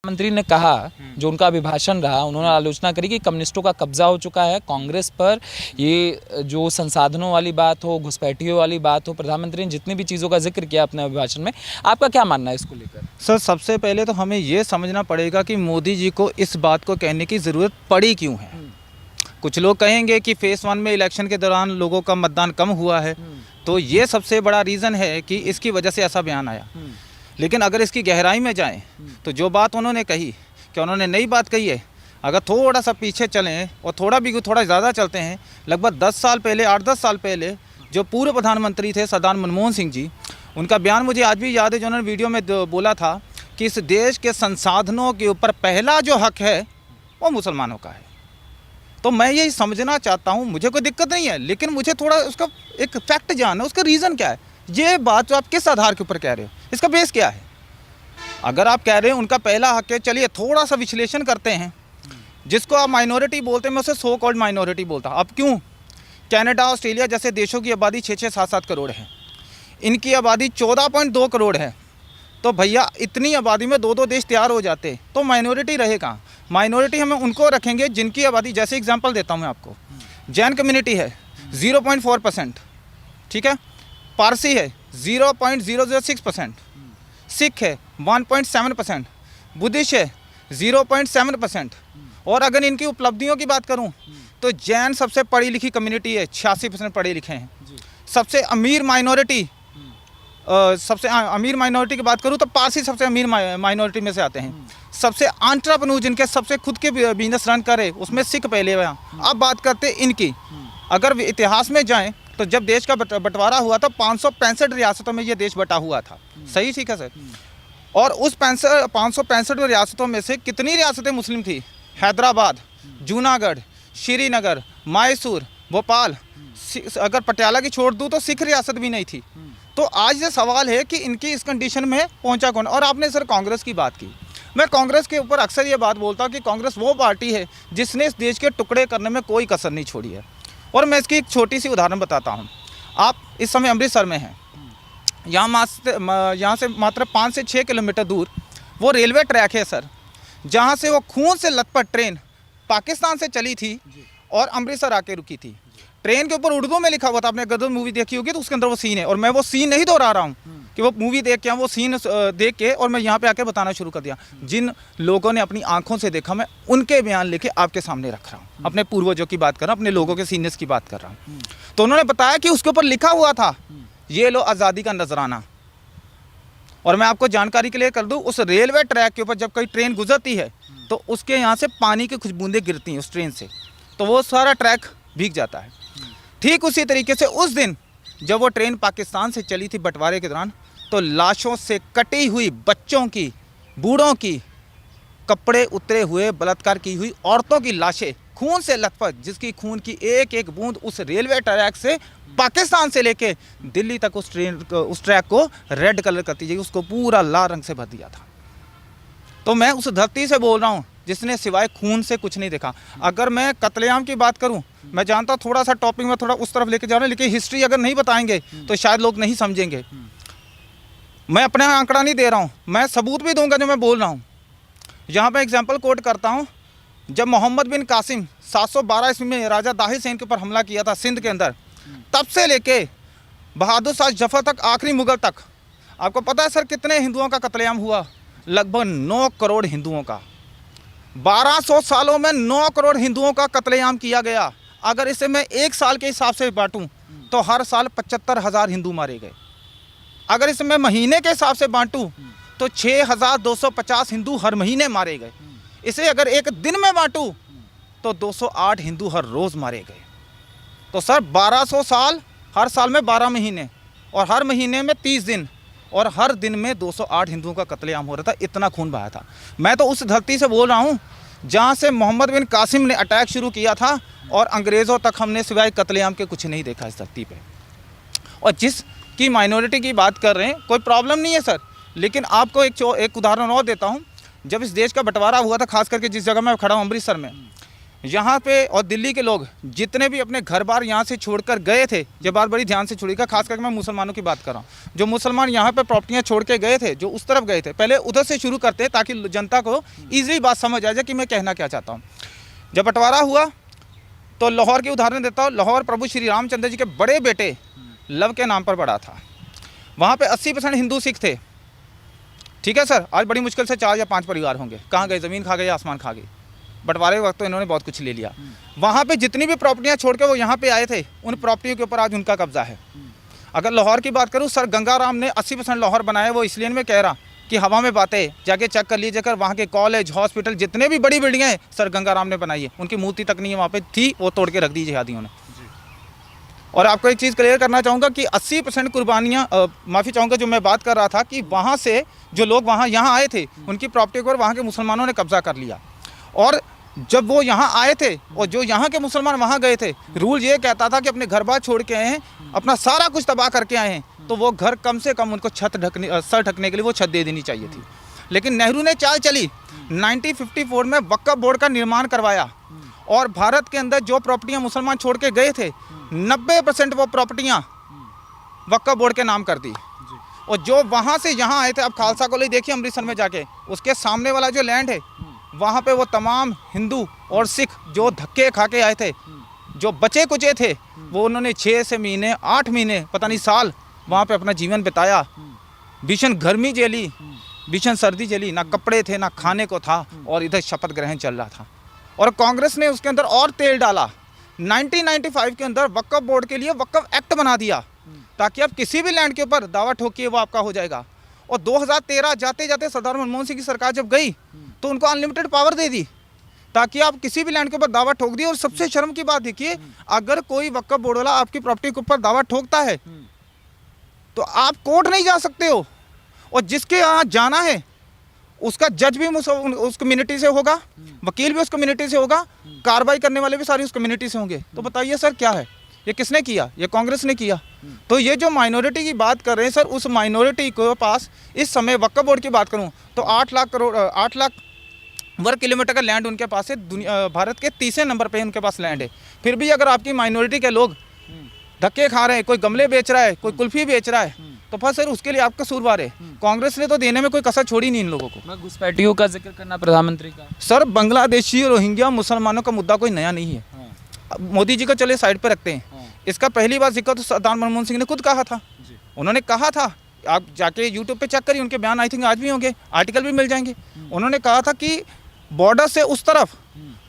मंत्री ने कहा, जो उनका अभिभाषण रहा, उन्होंने आलोचना करी कि कम्युनिस्टों का कब्जा हो चुका है कांग्रेस पर। ये जो संसाधनों वाली बात हो, घुसपैठियों वाली बात हो, प्रधानमंत्री ने जितनी भी चीज़ों का जिक्र किया अपने अभिभाषण में, आपका क्या मानना है इसको लेकर? सर, सबसे पहले तो हमें ये समझना पड़ेगा कि मोदी जी को इस बात को कहने की ज़रूरत पड़ी क्यों है। कुछ लोग कहेंगे कि फेज़ 1 में इलेक्शन के दौरान लोगों का मतदान कम हुआ है, तो ये सबसे बड़ा रीज़न है कि इसकी वजह से ऐसा बयान आया। लेकिन अगर इसकी गहराई में जाएं तो जो बात उन्होंने कही, कि उन्होंने नई बात कही है, अगर थोड़ा सा पीछे चलें और थोड़ा ज़्यादा चलते हैं, लगभग 10 साल पहले, 8-10 साल पहले जो पूर्व प्रधानमंत्री थे सरदार मनमोहन सिंह जी, उनका बयान मुझे आज भी याद है, जो उन्होंने वीडियो में बोला था कि इस देश के संसाधनों के ऊपर पहला जो हक है वो मुसलमानों का है। तो मैं यही समझना चाहता हूँ, मुझे कोई दिक्कत नहीं है, लेकिन मुझे थोड़ा उसका एक फैक्ट जानना, उसका रीज़न क्या है। ये बात जो आप किस आधार के ऊपर कह रहे हो, इसका बेस क्या है? अगर आप कह रहे हैं उनका पहला हक है, चलिए थोड़ा सा विश्लेषण करते हैं। जिसको आप माइनॉरिटी बोलते हैं, मैं उसे सो कॉल्ड माइनॉरिटी बोलता हूँ। अब क्यों? कनाडा, ऑस्ट्रेलिया जैसे देशों की आबादी 6-6, 7-7 करोड़ है, इनकी आबादी 14.2 करोड़ है। तो भैया इतनी आबादी में 2-2 देश तैयार हो जाते, तो माइनॉरिटी रहे कहाँ? माइनॉरिटी हमें उनको रखेंगे जिनकी आबादी, जैसे एग्जांपल देता हूँ मैं आपको, जैन कम्युनिटी है 0.4%, ठीक है, पारसी है 0.006%, सिख है 1.7%, बुद्धिस्ट है 0.7%। और अगर इनकी उपलब्धियों की बात करूं तो जैन सबसे पढ़ी लिखी कम्युनिटी है, 86% पढ़े लिखे हैं। सबसे अमीर माइनॉरिटी, सबसे अमीर माइनॉरिटी की बात करूं तो पारसी सबसे अमीर माइनॉरिटी में से आते हैं। सबसे एंटरप्रेन्योर जिनके सबसे खुद के बिजनेस रन करे, उसमें सिख पहले हुआ। अब बात करते इनकी, अगर इतिहास में जाएं तो जब देश का बंटवारा हुआ था 565 रियासतों में ये देश बटा हुआ था। सही, ठीक है सर। और उस 565 रियासतों में से कितनी रियासतें मुस्लिम थी? हैदराबाद, जूनागढ़, श्रीनगर, मैसूर, भोपाल, अगर पटियाला की छोड़ दूँ तो सिख रियासत भी नहीं थी। तो आज ये सवाल है कि इनकी इस कंडीशन में पहुंचा कौन? और आपने सर कांग्रेस की बात की, मैं कांग्रेस के ऊपर अक्सर ये बात बोलता हूँ कि कांग्रेस वो पार्टी है जिसने इस देश के टुकड़े करने में कोई कसर नहीं छोड़ी है। और मैं इसकी एक छोटी सी उदाहरण बताता हूँ। आप इस समय अमृतसर में हैं, यहाँ से मात्र 5 से 6 किलोमीटर दूर वो रेलवे ट्रैक है सर, जहाँ से वो खून से लथपथ ट्रेन पाकिस्तान से चली थी और अमृतसर आके रुकी थी। ट्रेन के ऊपर उर्दू में लिखा हुआ था, आपने गदर मूवी देखी होगी तो उसके अंदर वो सीन है, और मैं वो सीन नहीं दोहरा रहा हूँ कि वो मूवी देख के, वो सीन देख के और मैं यहाँ पे आके बताना शुरू कर दिया। जिन लोगों ने अपनी आंखों से देखा, मैं उनके बयान लेके आपके सामने रख रहा हूँ। अपने पूर्वजों की बात कर रहा हूँ, अपने लोगों के सीनियर्स की बात कर रहा हूँ। तो उन्होंने बताया कि उसके ऊपर लिखा हुआ था, ये लो आज़ादी का नजराना। और मैं आपको जानकारी के लिए कर दूँ, उस रेलवे ट्रैक के ऊपर जब कोई ट्रेन गुजरती है तो उसके यहाँ से पानी की कुछ बूंदें गिरती हैं उस ट्रेन से, तो वो सारा ट्रैक भीग जाता है। ठीक उसी तरीके से उस दिन जब वो ट्रेन पाकिस्तान से चली थी बंटवारे के दौरान, तो लाशों से कटी हुई बच्चों की, बूढ़ों की, कपड़े उतरे हुए, बलात्कार की हुई औरतों की लाशें खून से लथपथ, जिसकी खून की एक एक बूंद उस रेलवे ट्रैक से पाकिस्तान से लेके दिल्ली तक उस ट्रैक को रेड कलर करती जाएगी, उसको पूरा लाल रंग से भर दिया था। तो मैं उस धरती से बोल रहा हूँ जिसने सिवाय खून से कुछ नहीं देखा। अगर मैं कत्लेआम की बात करूं, मैं जानता हूं थोड़ा सा टॉपिक में थोड़ा उस तरफ लेके जा रहा हूं, लेकिन हिस्ट्री अगर नहीं बताएंगे तो शायद लोग नहीं समझेंगे। मैं अपना आंकड़ा नहीं दे रहा हूं, मैं सबूत भी दूंगा जो मैं बोल रहा हूं। यहाँ पे एग्जाम्पल कोट करता हूं, जब मोहम्मद बिन कासिम 712 ईस्वी में राजा दाहिर सेन के ऊपर हमला किया था सिंध के अंदर, तब से लेके बहादुर शाह जफर तक, आखिरी मुगल तक, आपको पता है सर कितने हिंदुओं का कत्लेआम हुआ? लगभग 9 करोड़ हिंदुओं का। 1200 सालों में 9 करोड़ हिंदुओं का कत्लेआम किया गया। अगर इसे मैं 1 साल के हिसाब से बांटूं तो हर साल 75,000 हिंदू मारे गए। अगर इसे मैं महीने के हिसाब से बांटूं तो 6,250 हिंदू हर महीने मारे गए। इसे अगर एक दिन में बांटूं तो 208 हिंदू हर रोज़ मारे गए। तो सर 1200 साल, हर साल में 12 महीने और हर महीने में 30 दिन और हर दिन में 208 हिंदुओं का कत्लेआम हो रहा था। इतना खून बहाया था। मैं तो उस धरती से बोल रहा हूँ जहाँ से मोहम्मद बिन कासिम ने अटैक शुरू किया था और अंग्रेज़ों तक हमने सिवाय कत्लेआम के कुछ नहीं देखा इस धरती पे। और जिसकी माइनॉरिटी की बात कर रहे हैं, कोई प्रॉब्लम नहीं है सर, लेकिन आपको एक उदाहरण और देता हूँ। जब इस देश का बंटवारा हुआ था, खास करके जिस जगह मैं खड़ा हूँ अमृतसर में, यहाँ पे और दिल्ली के लोग जितने भी अपने घर बार यहाँ से छोड़कर गए थे, ये बात बड़ी ध्यान से छोड़िएगा, खास करके मैं मुसलमानों की बात कर रहा हूँ, जो मुसलमान यहाँ पे प्रॉपर्टियाँ छोड़ के गए थे, जो उस तरफ गए थे, पहले उधर से शुरू करते हैं ताकि जनता को ईजिली बात समझ आ जाए कि मैं कहना क्या चाहता हूँ। जब बंटवारा हुआ तो लाहौर की उदाहरण देता हूँ। लाहौर प्रभु श्री रामचंद्र जी के बड़े बेटे लव के नाम पर पड़ा था। वहाँ पे 80% हिंदू सिख थे, ठीक है सर। आज बड़ी मुश्किल से 4 या 5 परिवार होंगे, कहाँ गए, ज़मीन खा गए या आसमान खा गई। बंटवारे के वक्त तो इन्होंने बहुत कुछ ले लिया। वहाँ पे जितनी भी प्रॉपर्टियाँ छोड़ के वो यहाँ पे आए थे, उन प्रॉपर्टियों के ऊपर आज उनका कब्जा है। अगर लाहौर की बात करूँ, सर गंगाराम ने 80% लाहौर बनाया। वो इसलिए मैं कह रहा कि हवा में बातें, जाके चेक कर लीजिए, वहाँ के कॉलेज, हॉस्पिटल, जितने भी बड़ी बिल्डिंगें हैं सर गंगाराम ने बनाई है। उनकी मूर्ति तक नहीं है वहाँ पे थी, वो तोड़ के रख दी जिहादियों ने। और आपको एक चीज़ क्लियर करना चाहूँगा कि 80% कुर्बानियाँ, माफ़ी चाहूँगा, जो मैं बात कर रहा था कि वहाँ से जो लोग वहाँ यहाँ आए थे, उनकी प्रॉपर्टी को वहाँ के मुसलमानों ने कब्जा कर लिया। और जब वो यहाँ आए थे और जो यहाँ के मुसलमान वहाँ गए थे, रूल ये कहता था कि अपने घर बार छोड़ के आए हैं, अपना सारा कुछ तबाह करके आए हैं, तो वो घर कम से कम उनको सर ढकने के लिए वो छत दे देनी चाहिए थी। लेकिन नेहरू ने चाल चली, 1954 में वक्फ बोर्ड का निर्माण करवाया और भारत के अंदर जो प्रॉपर्टियाँ मुसलमान छोड़ के गए थे, 90% वो प्रॉपर्टियाँ वक्फ बोर्ड के नाम कर दी। और जो वहाँ से यहाँ आए थे, अब खालसा कॉलेज देखिए अमृतसर में जाके, उसके सामने वाला जो लैंड है, वहाँ पे वो तमाम हिंदू और सिख जो धक्के खा के आए थे, जो बचे कुचे थे, वो उन्होंने 6 से महीने, 8 महीने, पता नहीं साल वहाँ पे अपना जीवन बिताया। भीषण गर्मी झेली, भीषण सर्दी झेली, ना कपड़े थे, ना खाने को था, और इधर शपथ ग्रहण चल रहा था। और कांग्रेस ने उसके अंदर और तेल डाला। 1995 के अंदर वक्फ बोर्ड के लिए वक्फ एक्ट बना दिया, ताकि आप किसी भी लैंड के ऊपर दावा ठोकिए वो आपका हो जाएगा। और 2013 जाते जाते सरदार मनमोहन सिंह की सरकार जब गई तो उनको अनलिमिटेड पावर दे दी, ताकि आप किसी भी लैंड के ऊपर दावा ठोक दिए। और सबसे शर्म की बात देखिए, अगर कोई वक्फ बोर्ड वाला आपकी प्रॉपर्टी के ऊपर दावा ठोकता है तो आप कोर्ट नहीं जा सकते हो, और जिसके यहाँ जाना है उसका जज भी उस कम्युनिटी से होगा, वकील भी उस कम्युनिटी से होगा, कार्रवाई करने वाले भी सारी उस कम्युनिटी से होंगे। तो बताइए सर क्या है ये, किसने किया? ये कांग्रेस ने किया। तो ये जो माइनॉरिटी की बात कर रहे हैं सर, उस माइनॉरिटी के पास इस समय वक्फ बोर्ड की बात करूं तो 8 लाख वर्ग किलोमीटर का लैंड उनके पास है। भारत के 30वें नंबर पे उनके पास लैंड है। फिर भी अगर आपकी माइनॉरिटी के लोग धक्के खा रहे हैं, कोई गमले बेच रहा है, कोई कुल्फी बेच रहा है, तो फिर सर उसके लिए आपका कसूरवार है। कांग्रेस ने तो देने में कोई कसर छोड़ी नहीं इन लोगों को। मैं घुसपैठियों का जिक्र करना प्रधानमंत्री का, सर बांग्लादेशी, रोहिंग्या, मुसलमानों का मुद्दा कोई नया नहीं है। मोदी जी को चले साइड पर रखते हैं। इसका पहली बार जिक्र तो सरदार मनमोहन सिंह ने खुद कहा था। उन्होंने कहा था, आप जाके यूट्यूब पे चेक करिए, उनके बयान आई थिंक आज भी होंगे, आर्टिकल भी मिल जाएंगे। उन्होंने कहा था कि बॉर्डर से उस तरफ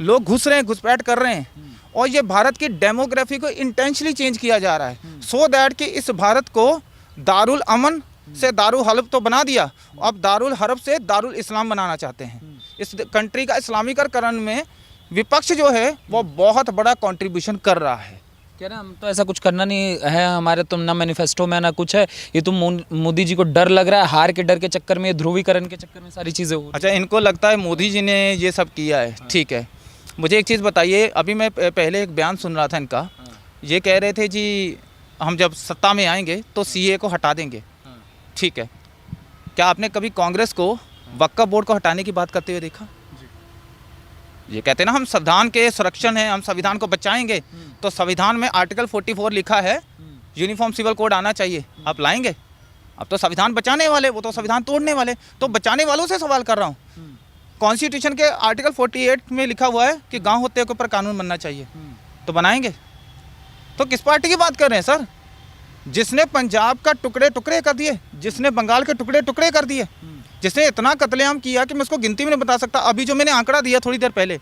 लोग घुस रहे हैं, घुसपैठ कर रहे हैं, और ये भारत की डेमोग्राफी को इंटेंशनली चेंज किया जा रहा है, सो दैट कि इस भारत को दारुल अमन से दारुल हर्ब तो बना दिया, अब दारुल हर्ब से दारुल इस्लाम बनाना चाहते हैं। इस कंट्री का इस्लामीकरण में विपक्ष जो है वो बहुत बड़ा कंट्रीब्यूशन कर रहा है। कह रहे हैं हम तो ऐसा कुछ करना नहीं है, हमारे तो ना मैनिफेस्टो में ना कुछ है, ये तो मोदी जी को डर लग रहा है, हार के डर के चक्कर में, ध्रुवीकरण के चक्कर में सारी चीज़ें हो। अच्छा, इनको लगता है मोदी जी ने ये सब किया है, ठीक है। मुझे एक चीज़ बताइए, अभी मैं पहले एक बयान सुन रहा था इनका, ये कह रहे थे जी हम जब सत्ता में आएंगे तो सीए को हटा देंगे, ठीक है। क्या आपने कभी कांग्रेस को वक्फ बोर्ड को हटाने की बात करते हुए देखा? ये कहते हैं ना हम संविधान के संरक्षण हैं, हम संविधान को बचाएंगे, तो संविधान में आर्टिकल 44 लिखा है यूनिफॉर्म सिविल कोड आना चाहिए, आप लाएंगे? अब तो संविधान बचाने वाले, वो तो संविधान तोड़ने वाले। तो बचाने वालों से सवाल कर रहा हूँ। कॉन्स्टिट्यूशन के आर्टिकल 48 में लिखा हुआ है कि गांव होते के ऊपर कानून बनना चाहिए, तो बनाएंगे? तो किस पार्टी की बात कर रहे हैं सर? जिसने पंजाब का टुकड़े टुकड़े कर दिए, जिसने बंगाल के टुकड़े टुकड़े कर दिए, जिसने इतना कत्लेआम किया कि मैं उसको गिनती में नहीं बता सकता। अभी जो मैंने आंकड़ा दिया थोड़ी देर पहले,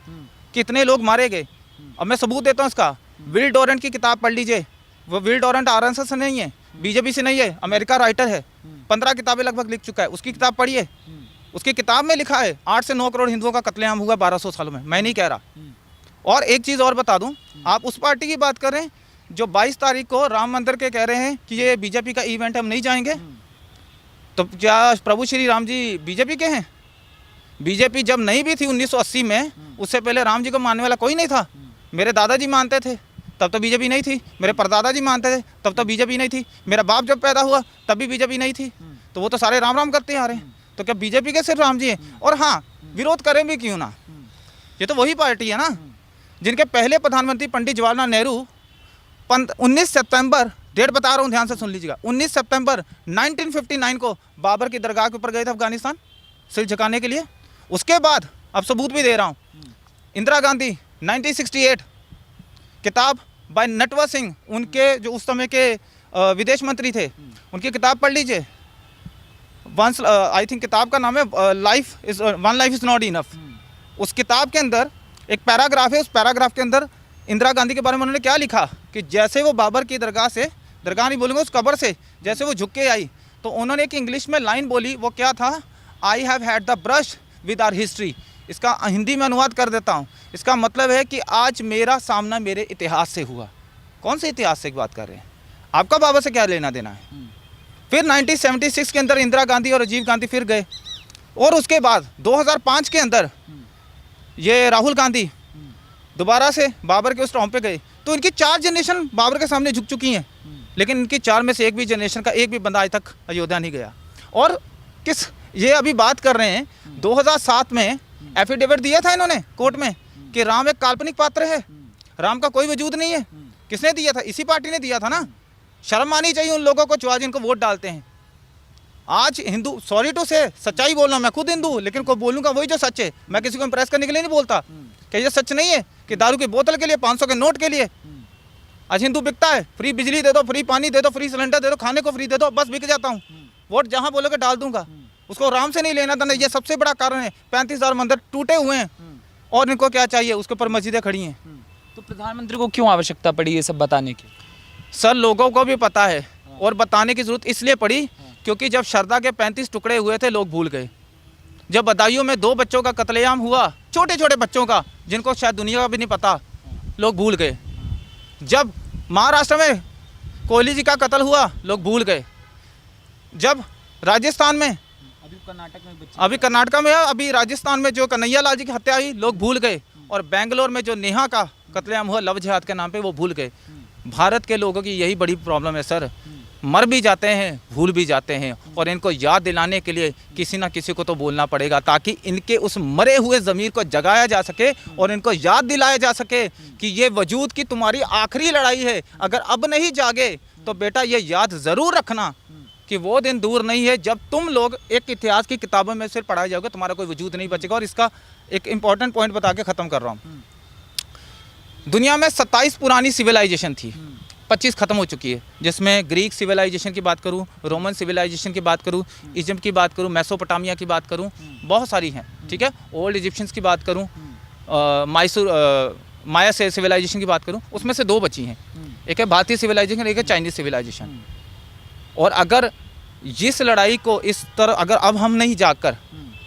कितने लोग मारे गए, अब मैं सबूत देता हूँ इसका। विल डोरेंट की किताब पढ़ लीजिए, वो विल डोरेंट आरएसएस से नहीं है, बीजेपी से नहीं है, अमेरिका राइटर है, 15 किताबें लगभग लिख चुका है, उसकी किताब पढ़िए। उसकी किताब में लिखा है 8 से 9 करोड़ हिंदुओं का कत्लेआम हुआ 1200 सालों में, मैं नहीं कह रहा। और एक चीज़ और बता दूँ, आप उस पार्टी की बात करें जो 22 तारीख को राम मंदिर के कह रहे हैं कि ये बीजेपी का इवेंट है, हम नहीं जाएंगे, तो क्या प्रभु श्री राम जी बीजेपी के हैं? बीजेपी जब नहीं भी थी 1980 में, उससे पहले राम जी को मानने वाला कोई नहीं था। मेरे दादाजी मानते थे, तब तो बीजेपी नहीं थी। मेरे परदादा जी मानते थे, तब तो बीजेपी नहीं थी। मेरा बाप जब पैदा हुआ तब भी बीजेपी नहीं थी। तो वो तो सारे राम राम करते आ रहे हैं, तो क्या बीजेपी के सिर्फ राम जी हैं? और हाँ, विरोध करें भी क्यों ना, ये तो वही पार्टी है ना। जिनके पहले प्रधानमंत्री पंडित जवाहरलाल नेहरू 19 सितंबर, डेट बता रहा हूँ ध्यान से सुन लीजिएगा, 19 सितंबर 1959 को बाबर की दरगाह के ऊपर गए थे अफगानिस्तान सिर झुकाने के लिए। उसके बाद अब सबूत भी दे रहा हूँ, इंदिरा गांधी 1968 किताब बाय नटवर सिंह, उनके जो उस समय के विदेश मंत्री थे, उनकी किताब पढ़ लीजिए। वंस आई थिंक किताब का नाम है one life is not enough. उस किताब के अंदर एक पैराग्राफ है, उस पैराग्राफ के अंदर इंदिरा गांधी के बारे में उन्होंने क्या लिखा कि जैसे वो बाबर की दरगाह से, दरगाह नहीं बोलूँगा, उस कब्र से जैसे वो झुक के आई, तो उन्होंने एक इंग्लिश में लाइन बोली, वो क्या था, I have had the brush with our history. इसका हिंदी में अनुवाद कर देता हूँ। इसका मतलब है कि आज मेरा सामना मेरे इतिहास से हुआ। कौन से इतिहास से की बात कर रहे हैं? आपका बाबर से क्या लेना देना है? फिर 1976 के अंदर इंदिरा गांधी और राजीव गांधी फिर गए, और उसके बाद 2005 के अंदर ये राहुल गांधी दोबारा से बाबर के उस टॉम पे गए। तो इनकी 4 जनरेशन बाबर के सामने झुक चुकी हैं, लेकिन इनकी 4 में से एक भी जनरेशन का एक भी बंदा आज तक अयोध्या नहीं गया। और किस ये अभी बात कर रहे हैं, 2007 में एफिडेविट दिया था इन्होंने कोर्ट में कि राम एक काल्पनिक पात्र है, राम का कोई वजूद नहीं है। किसने दिया था? इसी पार्टी ने दिया था ना। शर्म आनी चाहिए उन लोगों को जो आज इनको वोट डालते हैं। आज हिंदू, सॉरी टू से, सच्चाई बोल रहा हूँ, मैं खुद हिंदू हूँ, लेकिन को बोलूँगा वही जो सच है। मैं किसी को इम्प्रेस करने के लिए नहीं बोलता कि ये सच नहीं है कि दारू की बोतल के लिए, 500 के नोट के लिए आज हिंदू बिकता है। फ्री बिजली दे दो, फ्री पानी दे दो, फ्री सिलेंडर दे दो, खाने को फ्री दे दो, बस बिक जाता हूँ। वोट जहाँ बोलोगे डाल दूंगा। उसको राम से नहीं लेना था। ये सबसे बड़ा कारण है। 35,000 मंदिर टूटे हुए हैं और इनको क्या चाहिए? उसके ऊपर मस्जिदें खड़ी हैं। तो प्रधानमंत्री को क्यों आवश्यकता पड़ी ये सब बताने की? सर लोगों को भी पता है, और बताने की जरूरत इसलिए पड़ी क्योंकि जब शरदा के 35 टुकड़े हुए थे, लोग भूल गए। जब बदायूं में 2 बच्चों का कत्लेआम हुआ, छोटे छोटे बच्चों का, जिनको शायद दुनिया का भी नहीं पता, लोग भूल गए। जब महाराष्ट्र में कोहली जी का कत्ल हुआ, लोग भूल गए। जब राजस्थान में, अभी कर्नाटक में, अभी राजस्थान में जो कन्हैया लाल जी की हत्या हुई, लोग भूल गए। और बेंगलोर में जो नेहा का कत्लेआम हुआ लव जिहाद के नाम पे, वो भूल गए। भारत के लोगों की यही बड़ी प्रॉब्लम है सर, मर भी जाते हैं, भूल भी जाते हैं। और इनको याद दिलाने के लिए किसी ना किसी को तो बोलना पड़ेगा, ताकि इनके उस मरे हुए ज़मीर को जगाया जा सके और इनको याद दिलाया जा सके कि ये वजूद की तुम्हारी आखिरी लड़ाई है। अगर अब नहीं जागे तो बेटा ये याद ज़रूर रखना कि वो दिन दूर नहीं है जब तुम लोग एक इतिहास की किताबों में सिर्फ पढ़ाए जाओगे, तुम्हारा कोई वजूद नहीं बचेगा। और इसका एक इम्पॉर्टेंट पॉइंट बता के ख़त्म कर रहा हूँ। दुनिया में 27 पुरानी सिविलाइजेशन थी, 25 ख़त्म हो चुकी है, जिसमें ग्रीक सिविलाइजेशन की बात करूँ, रोमन सिविलाइजेशन की बात करूँ, इजिप्ट की बात करूँ, मेसोपोटामिया की बात करूँ, बहुत सारी हैं। ठीक है, ओल्ड इजिप्शियंस की बात करूँ, माया से सिविलाइजेशन की बात करूँ, उसमें से 2 बची हैं। एक है भारतीय सिविलाइजेशन, एक है चाइनीज़ सिविलाइजेशन। और अगर इस लड़ाई को इस तरह, अगर अब हम नहीं जाकर,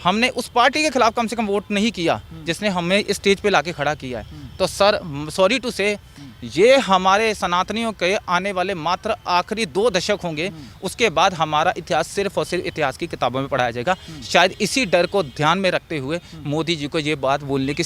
हमने उस पार्टी के खिलाफ कम से कम वोट नहीं किया जिसने हमें इस स्टेज पे लाके खड़ा किया है, तो सर सॉरी टू से, ये हमारे सनातनियों के आने वाले मात्र आखिरी 2 दशक होंगे। उसके बाद हमारा इतिहास सिर्फ और सिर्फ इतिहास की किताबों में पढ़ाया जाएगा। शायद इसी डर को ध्यान में रखते हुए मोदी जी को ये बात बोलने की